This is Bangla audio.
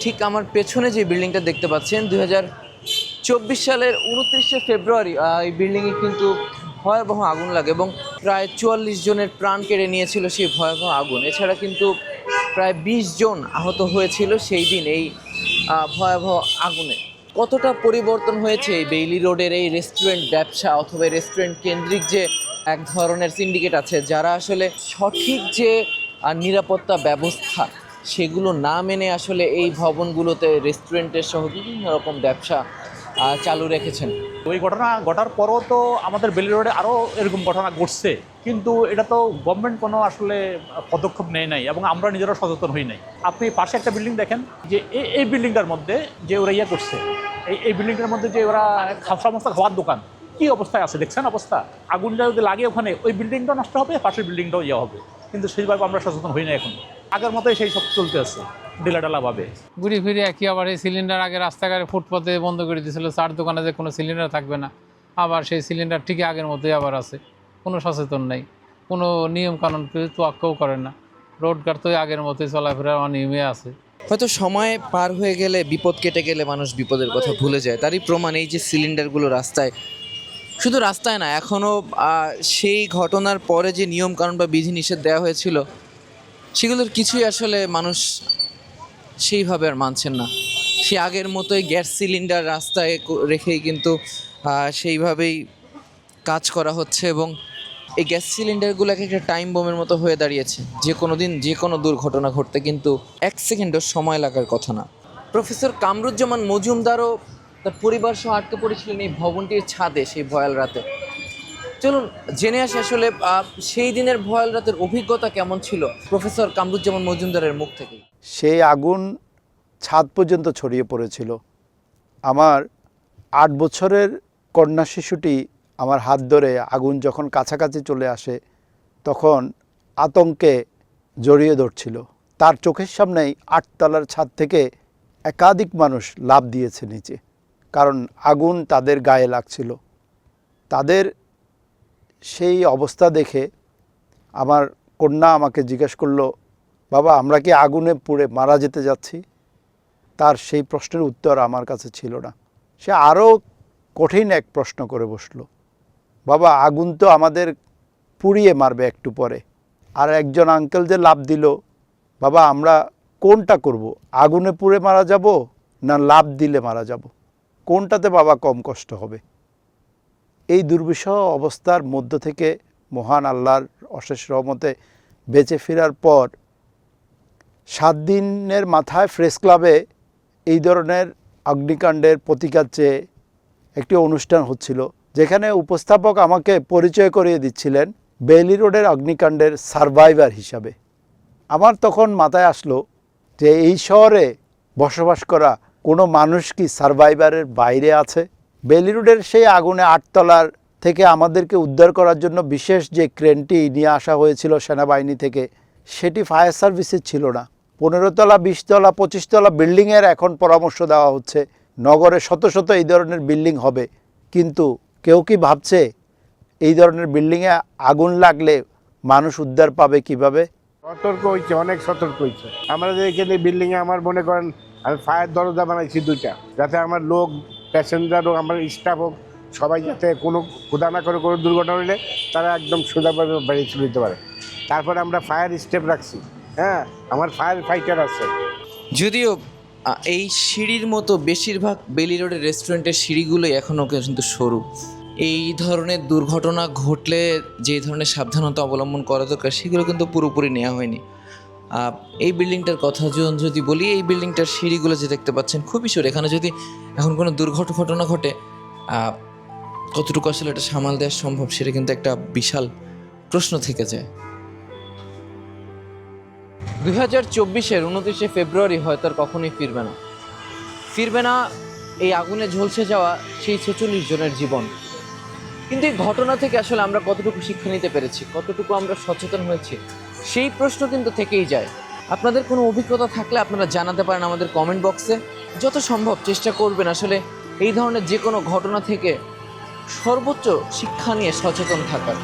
ঠিক আমার পেছনে যে বিল্ডিংটা দেখতে পাচ্ছেন 2024 সালের 29শে ফেব্রুয়ারি এই বিল্ডিংয়ে কিন্তু ভয়াবহ আগুন লাগে এবং প্রায় 44 জনের প্রাণ কেড়ে নিয়েছিল সেই ভয়াবহ আগুন। এছাড়া কিন্তু প্রায় 20 জন আহত হয়েছিল সেই দিন এই ভয়াবহ আগুনে। কতটা পরিবর্তন হয়েছে এই বেইলি রোডের এই রেস্টুরেন্ট ব্যবসা অথবা রেস্টুরেন্ট কেন্দ্রিক যে এক ধরনের সিন্ডিকেট আছে, যারা আসলে সঠিক যে নিরাপত্তা ব্যবস্থা সেগুলো না মেনে আসলে এই ভবনগুলোতে রেস্টুরেন্টের সহ বিভিন্ন রকম ব্যবসা চালু রেখেছেন। ওই ঘটনা ঘটার পরও তো আমাদের বেলি রোডে আরও এরকম ঘটনা ঘটছে, কিন্তু এটা তো গভর্নমেন্ট কোনো আসলে পদক্ষেপ নেয় নাই এবং আমরা নিজেরাও সচেতন হই নাই। আপনি পাশে একটা বিল্ডিং দেখেন, যে এই বিল্ডিংটার মধ্যে যে ওরা ইয়ে করছে, এই বিল্ডিংটার মধ্যে যে ওরা সমস্ত খাওয়ার দোকান কী অবস্থায় আছে দেখছেন অবস্থা। আগুনটা যদি লাগে ওখানে ওই বিল্ডিংটাও নষ্ট হবে, পাশের বিল্ডিংটাও ইয়ে হবে, কিন্তু সেইভাবে আমরা সচেতন হই না। এখন আগের মতোই সেই সব চলতে আছে ঢিলাঢালাভাবে। ঘুরে ফিরে একই আবার এই সিলিন্ডার আগে রাস্তাঘাটে ফুটপাতে বন্ধ করে দিয়েছিল, চার দোকানে যে কোনো সিলিন্ডার থাকবে না, আবার সেই সিলিন্ডার ঠিকই আগের মতোই আবার আছে। কোনো সচেতন নেই, কোনো নিয়মকানুন তোয়াক্কাও করে না। রোডঘাট তো আগের মতোই চলাফেরা অনিয়মে আছে। হয়তো সময় পার হয়ে গেলে, বিপদ কেটে গেলে মানুষ বিপদের কথা ভুলে যায়। তারই প্রমাণ এই যে সিলিন্ডারগুলো রাস্তায়, শুধু রাস্তায় না, এখনও সেই ঘটনার পরে যে নিয়মকানুন বা বিধিনিষেধ দেওয়া হয়েছিল সেগুলোর কিছুই আসলে মানুষ সেইভাবে আর মানছেন না। সে আগের মতোই গ্যাস সিলিন্ডার রাস্তায় রেখেই কিন্তু সেইভাবেই কাজ করা হচ্ছে এবং এই গ্যাস সিলিন্ডারগুলো একটা টাইম বোমের মতো হয়ে দাঁড়িয়েছে। যে কোনো দিন যে কোনো দুর্ঘটনা ঘটতে কিন্তু 1 সেকেন্ডও সময় লাগার কথা না। প্রফেসর কামরুজ্জামান মজুমদারও তার পরিবার সহ আটকে পড়েছিলেন এই ভবনটির ছাদে সেই ভয়াল রাতে। চলুন জেনে আসি আসলে সেই দিনের ভয়াল রাতের অভিজ্ঞতা কেমন ছিল প্রফেসর কামরুজ্জামান মজুমদারের মুখ থেকেই। সেই আগুন ছাদ পর্যন্ত ছড়িয়ে পড়েছিল। আমার 8 বছরের কন্যা শিশুটি আমার হাত ধরে আগুন যখন কাছাকাছি চলে আসে তখন আতঙ্কে জড়িয়ে ধরছিল। তার চোখের সামনেই 8 তলার ছাদ থেকে একাধিক মানুষ লাফ দিয়েছে নিচে, কারণ আগুন তাদের গায়ে লাগছিল। তাদের সেই অবস্থা দেখে আমার কন্যা আমাকে জিজ্ঞেস করলো, বাবা আমরা কি আগুনে পুড়ে মারা যেতে যাচ্ছি? তার সেই প্রশ্নের উত্তর আমার কাছে ছিল না। সে আরও কঠিন এক প্রশ্ন করে বসলো, বাবা আগুন তো আমাদের পুড়িয়ে মারবে একটু পরে। আর একজন আঙ্কেল যে লাফ দিল, বাবা আমরা কোনটা করব, আগুনে পুড়ে মারা যাব না লাফ দিলে মারা যাব, কোনটাতে বাবা কম কষ্ট হবে? এই দুর্বিষহ অবস্থার মধ্য থেকে মহান আল্লাহর অশেষ রহমতে বেঁচে ফেরার পর 7 দিনের মাথায় প্রেস ক্লাবে এই ধরনের অগ্নিকাণ্ডের প্রতিকার চেয়ে একটি অনুষ্ঠান হচ্ছিল, যেখানে উপস্থাপক আমাকে পরিচয় করিয়ে দিচ্ছিলেন বেইলি রোডের অগ্নিকাণ্ডের সারভাইভার হিসাবে। আমার তখন মাথায় আসলো যে এই শহরে বসবাস করা কোনো মানুষ কি সারভাইভারের বাইরে আছে? বেইলি রোডের সেই আগুনে 8 তলার থেকে আমাদেরকে উদ্ধার করার জন্য বিশেষ যে ক্রেনটি নিয়ে আসা হয়েছিল সেনাবাহিনী থেকে, সেটি ফায়ার সার্ভিসের ছিল না। 15 তলা 20 তলা 25 তলা বিল্ডিংয়ের এখন পরামর্শ দেওয়া হচ্ছে, নগরে শত শত এই ধরনের বিল্ডিং হবে, কিন্তু কেউ কি ভাবছে এই ধরনের বিল্ডিংয়ে আগুন লাগলে মানুষ উদ্ধার পাবে কিভাবে? সতর্ক হয়েছে, অনেক সতর্ক হয়েছে। আমরা যে এখানে বিল্ডিংয়ে আমার মনে করেন আমি ফায়ার দরজা বানাইছি 2টা, যাতে আমার লোক প্যাসেঞ্জার হোক আমার স্টাফ হোক সবাই যাতে কোনো ক্ষুধা না করে কোনো দুর্ঘটনা হলে তারা একদম সোজাভাবে বাড়ি চলে যেতে পারে। তারপরে আমরা ফায়ার স্টেপ রাখছি, হ্যাঁ আমার ফায়ার ফাইটার আছে। যদিও এই সিঁড়ির মতো বেশিরভাগ বেইলি রোডের রেস্টুরেন্টের সিঁড়িগুলোই এখনও কিন্তু সরু। এই ধরনের দুর্ঘটনা ঘটলে যে ধরনের সাবধানতা অবলম্বন করা দরকার সেগুলো কিন্তু পুরোপুরি নেওয়া হয়নি। এই বিল্ডিংটার কথা যদি বলি, এই বিল্ডিংটার সিঁড়িগুলো যে দেখতে পাচ্ছেন খুবই সরু। এখানে যদি এখন কোনো দুর্ঘটনা ঘটে কতটুকু আসলে এটা সামাল দেওয়া সম্ভব সেটা কিন্তু একটা বিশাল প্রশ্ন থেকে যায়। 2024-এর 29শে ফেব্রুয়ারি হয়তো আর কখনোই ফিরবে না এই আগুনে ঝলসে যাওয়া সেই 46 জনের জীবন। কিন্তু এই ঘটনা থেকে আসলে আমরা কতটুকু শিক্ষা নিতে পেরেছি, কতটুকু আমরা সচেতন হয়েছি, সেই প্রশ্ন কিন্তু থেকেই যায়। আপনাদের কোনো অভিজ্ঞতা থাকলে আপনারা জানাতে পারেন আমাদের কমেন্ট বক্সে। যত সম্ভব চেষ্টা করবেন আসলে এই ধরনের যে কোনো ঘটনা থেকে সর্বোচ্চ শিক্ষা নিয়ে সচেতন থাকার।